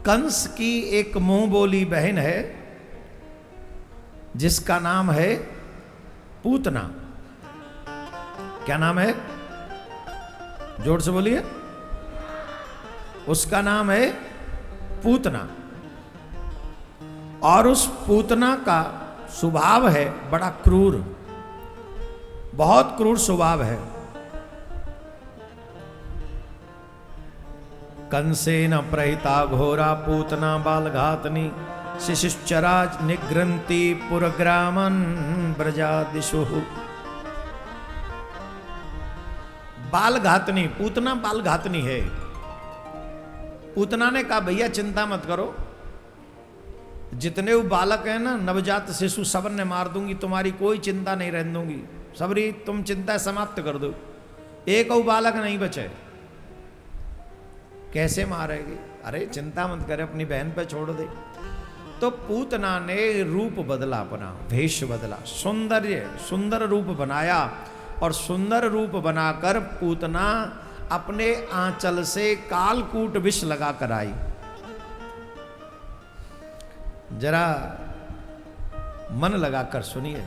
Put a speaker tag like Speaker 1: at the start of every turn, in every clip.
Speaker 1: कंस की एक मुंह बोली बहन है जिसका नाम है पूतना। क्या नाम है? जोर से बोलिए। उसका नाम है पूतना। और उस पूतना का स्वभाव है बड़ा क्रूर, बहुत क्रूर स्वभाव है। कंसेन प्रहिता घोरा पूतना बालघातनी शिशिश्चरा निग्रंथि पुरग्रामन ब्रजादिशु। बालघातनी, पूतना बालघातनी है। पूतना ने कहा भैया चिंता मत करो, जितने वो बालक है ना नवजात शिशु सब ने मार दूंगी, तुम्हारी कोई चिंता नहीं रहने दूंगी, सबरी तुम चिंता समाप्त कर दो, एक और बालक नहीं बचे। कैसे मारेगी? अरे चिंता मत करे, अपनी बहन पे छोड़ दे। तो पूतना ने रूप बदला, अपना वेश बदला, सुंदर रूप बनाया। और सुंदर रूप बनाकर पूतना अपने आंचल से कालकूट विष लगा कर आई। जरा मन लगाकर सुनिए।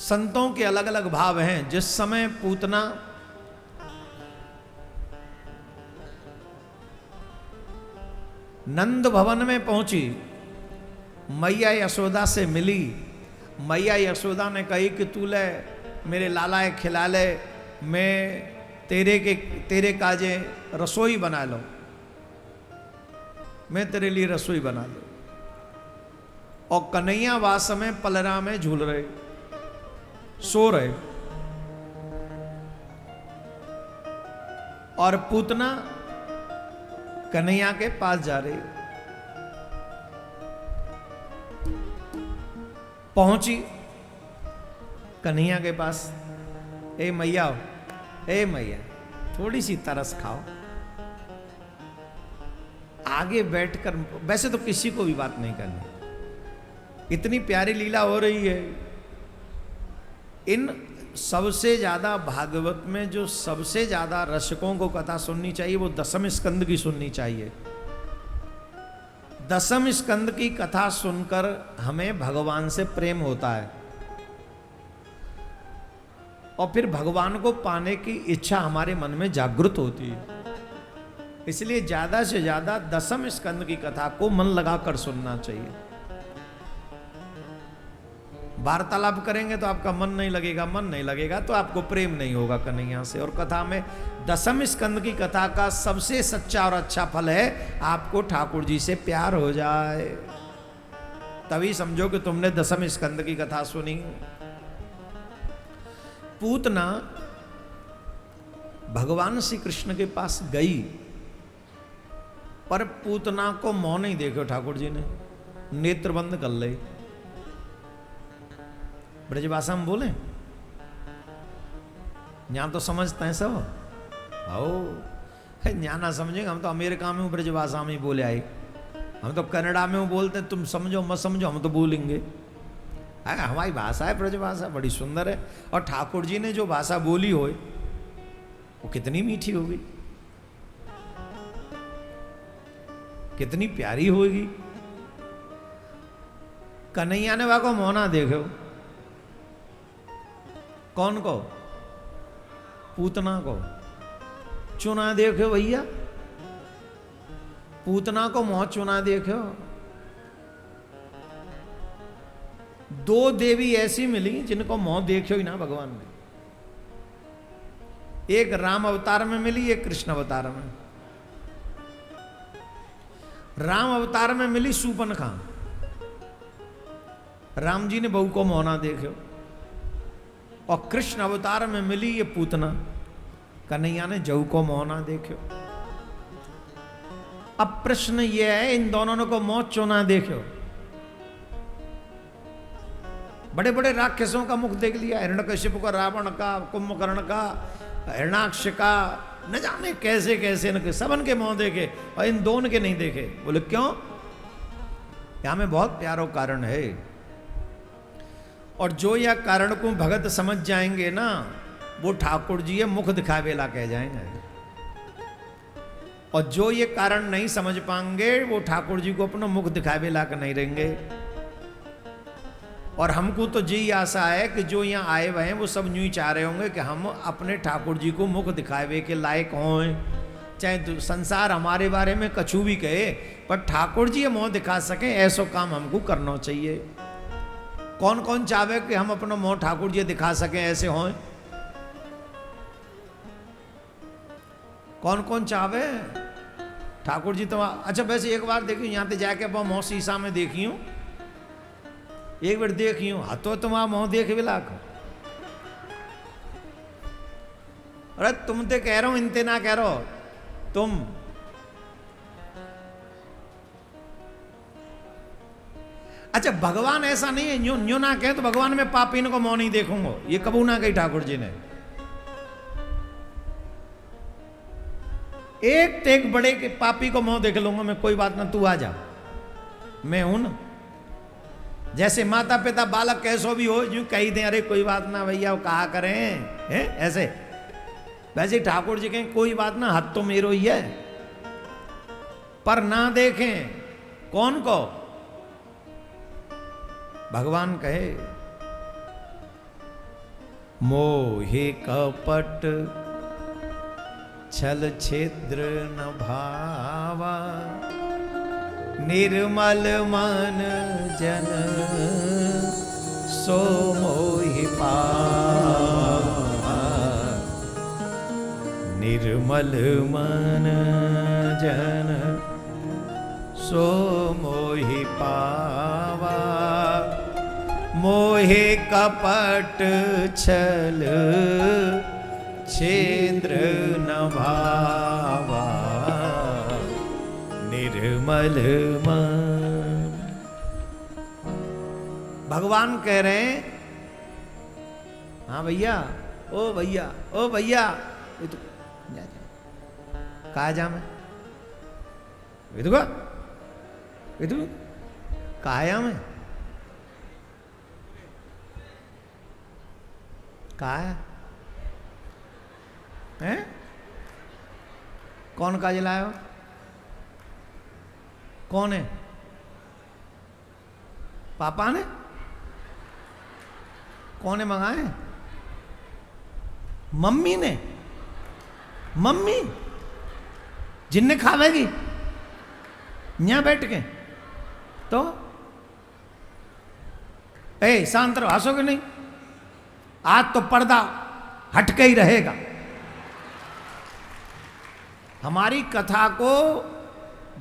Speaker 1: संतों के अलग अलग भाव हैं। जिस समय पूतना नंद भवन में पहुंची, मैया यशोदा से मिली। मैया यशोदा ने कही कि तू ले मेरे लाला खिला ले, मैं तेरे काजे रसोई बना लो, मैं तेरे लिए रसोई बना लो। और कन्हैया वास में पलरा में झूल रहे, सो रहे। और पूतना कन्हैया के पास जा रही, पहुंची कन्हैया के पास। ए मैया, ए मैया थोड़ी सी तरस खाओ। आगे बैठकर, वैसे तो किसी को भी बात नहीं करनी, इतनी प्यारी लीला हो रही है। इन सबसे ज्यादा भागवत में जो सबसे ज्यादा रसिकों को कथा सुननी चाहिए वो दसम स्कंद की सुननी चाहिए। दसम स्कंद की कथा सुनकर हमें भगवान से प्रेम होता है और फिर भगवान को पाने की इच्छा हमारे मन में जागृत होती है। इसलिए ज्यादा से ज्यादा दसम स्कंद की कथा को मन लगाकर सुनना चाहिए। वार्तालाप करेंगे तो आपका मन नहीं लगेगा, मन नहीं लगेगा तो आपको प्रेम नहीं होगा कन्हैया से। और कथा में दसम स्कंद की कथा का सबसे सच्चा और अच्छा फल है आपको ठाकुर जी से प्यार हो जाए, तभी समझो कि तुमने दसम स्कंद की कथा सुनी। पूतना भगवान श्री कृष्ण के पास गई, पर पूतना को मुंह नहीं देखो ठाकुर जी ने, नेत्र बंद कर ले। ब्रजभाषा में बोले, यहाँ तो समझते हैं सब। आओ यहाँ ना समझेंगे, हम तो अमेरिका में ब्रजभाषा में ही बोले आए, हम तो कनाडा में बोलते हैं, तुम समझो मत समझो हम तो बोलेंगे। हमारी भाषा है ब्रजभाषा, बड़ी सुंदर है। और ठाकुर जी ने जो भाषा बोली हो वो कितनी मीठी होगी, कितनी प्यारी होगी। कन्हैया ने वाको मोना देखो, कौन को? पूतना को। चुना देखो भैया, पूतना को मोह चुना देखो। दो देवी ऐसी मिली जिनको मोह देखो ही ना भगवान ने। एक राम अवतार में मिली, एक कृष्ण अवतार में। राम अवतार में मिली सूपनखा, राम जी ने बहू को मोह ना देखो। और कृष्ण अवतार में मिली ये पूतना, कन्हैया ने जऊ को मोह ना देखो। अब प्रश्न ये है, इन दोनों को मौत चुना देखो। बड़े बड़े राक्षसों का मुख देख लिया, हिरण्यकशिपु का, रावण का, कुंभकर्ण का, हिरणाक्ष का, न जाने कैसे कैसे न सबन के मुंह देखे और इन दोनों के नहीं देखे। बोले क्यों? यहां में बहुत प्यारो कारण है। और जो यह कारण को भगत समझ जाएंगे ना, वो ठाकुर जी मुख दिखावेला कह जाएंगे। और जो ये कारण नहीं समझ पाएंगे वो ठाकुर जी को अपना मुख दिखावे लायक नहीं रहेंगे। और हमको तो जी आशा है कि जो यहाँ आए हुए हैं वो सब यूं ही चाह रहे होंगे कि हम अपने ठाकुर जी को मुख दिखावे के लायक हों। चाहे संसार हमारे बारे में कछु भी कहे, पर ठाकुर जी मुँह दिखा सकें ऐसा काम हमको करना चाहिए। कौन कौन चाहे कि हम अपना मुँह ठाकुर जी दिखा सकें ऐसे हों? कौन कौन चाहे ठाकुर जी? तो अच्छा वैसे एक बार देखियो, यहाँ पे जाके अब मुँह शीशा में देखियो, एक बार देखियो हाथों तुम्हारा मुँह देख भी लाख। अरे तुम तो कह रहा हूं, इनते ना कह रहा हो तुम। अच्छा भगवान ऐसा नहीं है, न्यू ना कहे तो भगवान मैं पापी को मुंह नहीं देखूंगा, ये कबू ना कही ठाकुर जी ने। एक टेक बड़े के पापी को मुंह देख लूंगा मैं, कोई बात ना, तू आ जा, मैं हूं ना। जैसे माता पिता बालक कैसो भी हो यूं कही दें, अरे कोई बात ना भैया वो कहा करें है ऐसे, वैसे ठाकुर जी कहें कोई बात ना, हाथ तो मेरो ही है, पर ना देखें कौन को? भगवान कहे मोहे कपट छल छिद्र न भावा, निर्मल मन जन सो मोहि पावा, निर्मल मन जन सो मोहि पावा, मोहे कपट छल छिद्र न भावा, निर्मल मन। भगवान कह रहे हैं हाँ भैया, ओ भैया, ओ भैया, ये तो कहा जा मैं कहा मैं कहा है? कौन काज लायो? कौन है? पापा ने? कौन है मंगाए? मम्मी ने? मम्मी जिनने खावेगी यहां बैठ के तो शांत रहो, हंसोगे नहीं। आज तो पर्दा हटके ही रहेगा। हमारी कथा को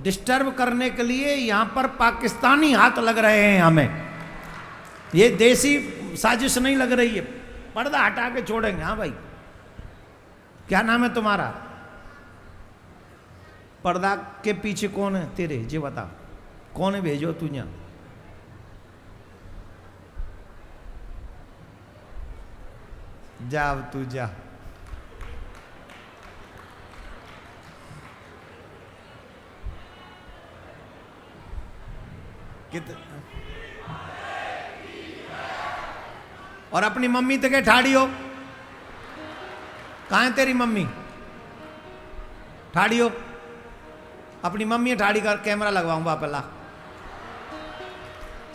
Speaker 1: डिस्टर्ब करने के लिए यहां पर पाकिस्तानी हाथ लग रहे हैं हमें, ये देसी साजिश नहीं लग रही है। पर्दा हटा के छोड़ेंगे। हाँ भाई, क्या नाम है तुम्हारा? पर्दा के पीछे कौन है तेरे? जी बता, कौन है? भेजो तू यहाँ। जा अब तू जा। और अपनी मम्मी तक ठाड़ी हो। कहाँ है तेरी मम्मी? ठाड़ी हो। अपनी मम्मी ठाड़ी कर, कैमरा लगवाऊंगा पहला।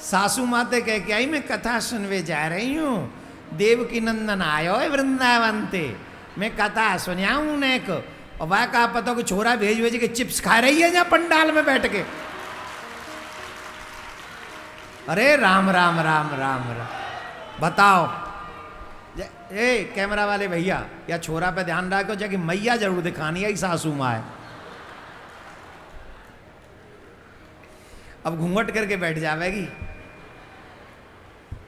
Speaker 1: सासू माते कह के आई मैं कथा सुनवे जा रही हूं, देवकी नंदन आयो है वृंदावन ते, मैं कथा सुनाऊं ने को। और वह कहा पता कि छोरा भेज भेज के चिप्स खा रही है जहां पंडाल में बैठ के। अरे राम राम राम राम राम। बताओ कैमरा वाले भैया, या छोरा पे ध्यान रखो, जाके मैया जरूर दिखानी है सासू माँ है। अब घूंघट करके बैठ जाएगी,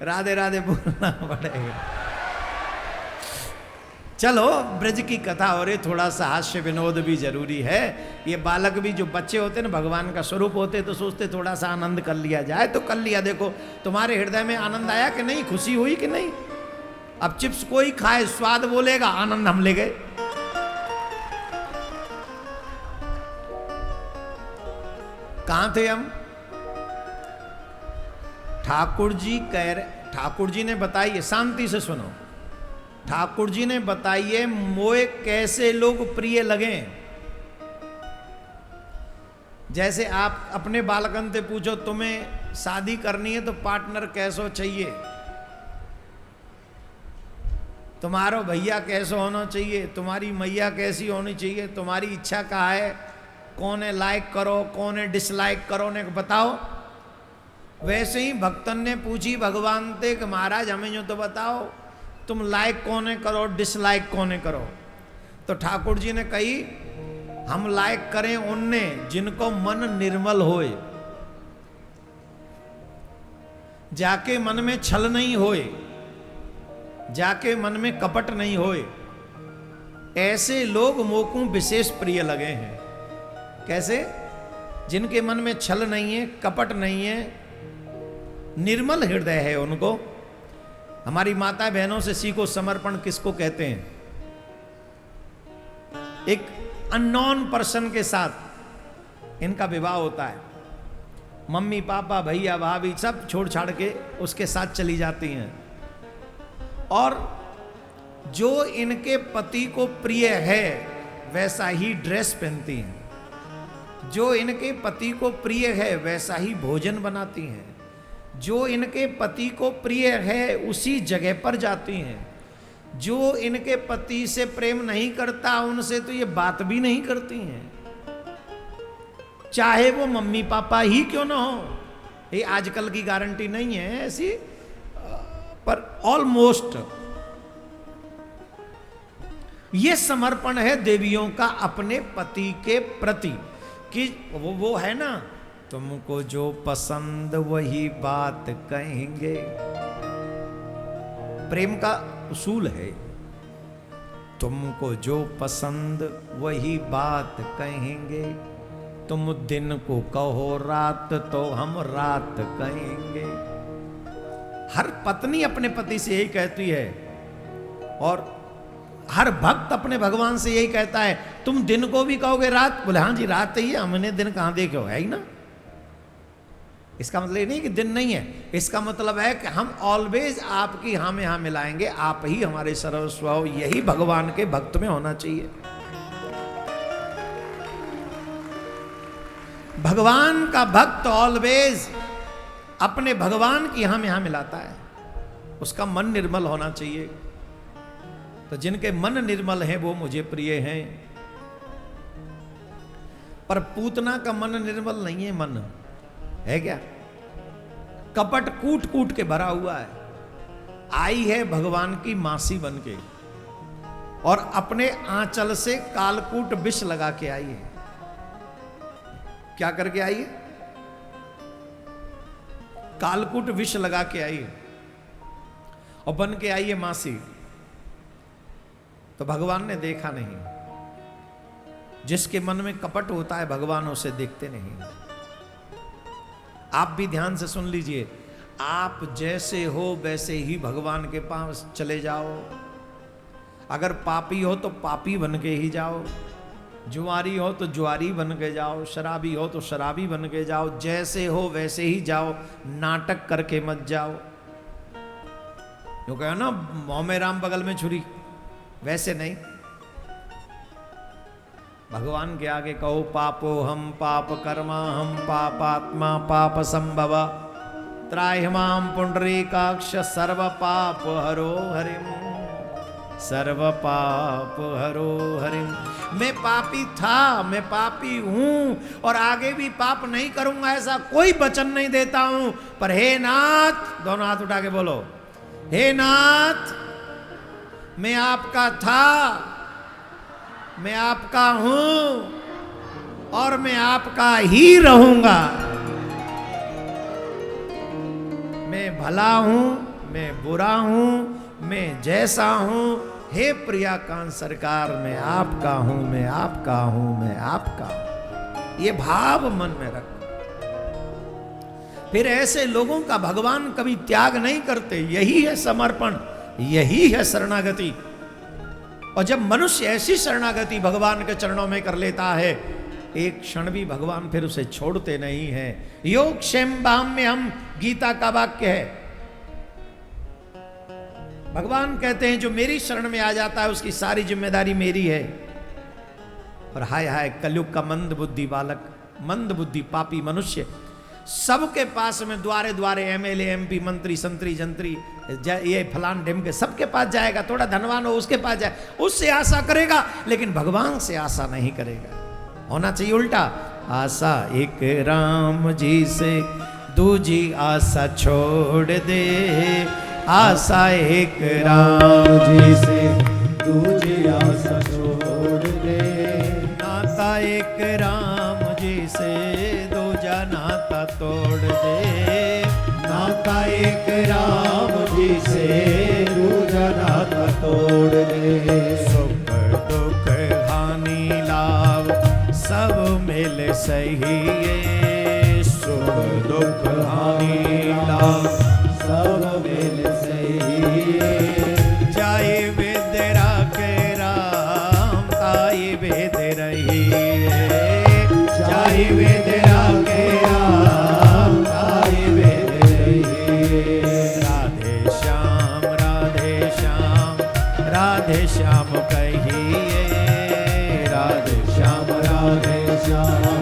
Speaker 1: राधे राधे बोलना पड़ेगा। चलो ब्रज की कथा हो रही, थोड़ा सा हास्य विनोद भी जरूरी है। ये बालक भी जो बच्चे होते हैं ना, भगवान का स्वरूप होते, तो सोचते थोड़ा सा आनंद कर लिया जाए, तो कर लिया। देखो तुम्हारे हृदय में आनंद आया कि नहीं, खुशी हुई कि नहीं? अब चिप्स कोई खाए, स्वाद बोलेगा, आनंद हम ले गए। कहां थे हम? ठाकुर जी कह रहे, ठाकुर जी ने बताइए, शांति से सुनो। ठाकुर जी ने बताइए मोए कैसे लोग प्रिय लगे। जैसे आप अपने बालकन से पूछो तुम्हें शादी करनी है तो पार्टनर कैसो चाहिए, तुम्हारो भैया कैसो होना चाहिए, तुम्हारी मैया कैसी होनी चाहिए, तुम्हारी इच्छा क्या है, कौन है लाइक करो कौन है डिसलाइक करो ने बताओ। वैसे ही भक्तन ने पूछी भगवान से कि महाराज हमें जो तो बताओ तुम लाइक कौन करो डिसलाइक कौन करो। तो ठाकुर जी ने कही हम लाइक करें उनने जिनको मन निर्मल होए, जाके मन में छल नहीं होए, जाके मन में कपट नहीं होए, ऐसे लोग मोकू विशेष प्रिय लगे हैं। कैसे? जिनके मन में छल नहीं है कपट नहीं है, निर्मल हृदय है उनको। हमारी माता बहनों से सीखो समर्पण किसको कहते हैं। एक अननोन पर्सन के साथ इनका विवाह होता है, मम्मी पापा भैया भाभी सब छोड़ छाड़ के उसके साथ चली जाती हैं, और जो इनके पति को प्रिय है वैसा ही ड्रेस पहनती हैं, जो इनके पति को प्रिय है वैसा ही भोजन बनाती हैं, जो इनके पति को प्रिय है उसी जगह पर जाती हैं, जो इनके पति से प्रेम नहीं करता उनसे तो ये बात भी नहीं करती हैं, चाहे वो मम्मी पापा ही क्यों ना हो। ये आजकल की गारंटी नहीं है ऐसी, पर ऑलमोस्ट ये समर्पण है देवियों का अपने पति के प्रति कि वो है ना, तुमको जो पसंद वही बात कहेंगे। प्रेम का उसूल है, तुमको जो पसंद वही बात कहेंगे, तुम दिन को कहो रात तो हम रात कहेंगे। हर पत्नी अपने पति से यही कहती है, और हर भक्त अपने भगवान से यही कहता है, तुम दिन को भी कहोगे रात, बोले हाँ जी रात ही है, हमने दिन कहां देखे हो, है ही ना। इसका मतलब ये नहीं कि दिन नहीं है, इसका मतलब है कि हम ऑलवेज आपकी हाँ में हाँ मिलाएंगे, आप ही हमारे सर्वस्व हो। यही भगवान के भक्त में होना चाहिए। भगवान का भक्त ऑलवेज अपने भगवान की हाँ में हाँ मिलाता है, उसका मन निर्मल होना चाहिए। तो जिनके मन निर्मल हैं वो मुझे प्रिय हैं। पर पूतना का मन निर्मल नहीं है, मन है क्या, कपट कूट कूट के भरा हुआ है। आई है भगवान की मासी बन के, और अपने आंचल से कालकूट विष लगा के आई है। क्या करके आई है? कालकूट विष लगा के आई है, और बन के आई है मासी। तो भगवान ने देखा नहीं, जिसके मन में कपट होता है भगवान उसे देखते नहीं। आप भी ध्यान से सुन लीजिए, आप जैसे हो वैसे ही भगवान के पास चले जाओ। अगर पापी हो तो पापी बन के ही जाओ, जुआरी हो तो जुआरी बन के जाओ, शराबी हो तो शराबी बन के जाओ, जैसे हो वैसे ही जाओ, नाटक करके मत जाओ। जो कहो ना मुंह में राम बगल में छुरी, वैसे नहीं। भगवान के आगे कहो पापो हम पाप कर्मा हम पापात्मा पाप संभव त्राहिमाम पुंडरीकाक्ष सर्व पाप हरो हरिम, सर्व पाप हरो हरिम। मैं पापी था, मैं पापी हूं, और आगे भी पाप नहीं करूंगा ऐसा कोई वचन नहीं देता हूं। पर हे नाथ, दोनों हाथ उठा के बोलो, हे नाथ मैं आपका था, मैं आपका हूं, और मैं आपका ही रहूंगा। मैं भला हूं, मैं बुरा हूं, मैं जैसा हूं, हे प्रियाकांत सरकार मैं आपका हूं, मैं आपका हूं, मैं आपका हूं। ये भाव मन में रख। फिर ऐसे लोगों का भगवान कभी त्याग नहीं करते। यही है समर्पण, यही है शरणागति। और जब मनुष्य ऐसी शरणागति भगवान के चरणों में कर लेता है, एक क्षण भी भगवान फिर उसे छोड़ते नहीं है। योग क्षेम बाम में हम गीता का वाक्य है। भगवान कहते हैं जो मेरी शरण में आ जाता है उसकी सारी जिम्मेदारी मेरी है। और हाय हाय कलयुग का मंद बुद्धि बालक मंद बुद्धि पापी मनुष्य सबके पास में द्वारे द्वारे एमएलए एमपी मंत्री संतरी जंत्री ये फलान ढिम के सबके पास जाएगा, थोड़ा धनवान हो उसके पास जाए, उससे आशा करेगा, लेकिन भगवान से आशा नहीं करेगा। होना चाहिए उल्टा, आशा एक राम जी से दूजी आशा छोड़ दे, आशा एक राम जी से
Speaker 2: दूजी आशा छोड़ दे,
Speaker 1: नाता एक राम जी से दूजा नाता तोड़ दे,
Speaker 2: नाता एक राम जी से दूजा नाता तोड़ दे,
Speaker 1: सुख दुख हानि लाभ सब मिल सही, सुख दुख हानि लाभ
Speaker 2: सब मिल सही,
Speaker 1: जाए वेद राखे राम ताई वेद रही,
Speaker 2: चाहे वेद राखे राम ताई वेद रही,
Speaker 1: राधे श्याम राधे श्याम राधे श्याम कहिए, राधे
Speaker 2: श्याम राधे श्याम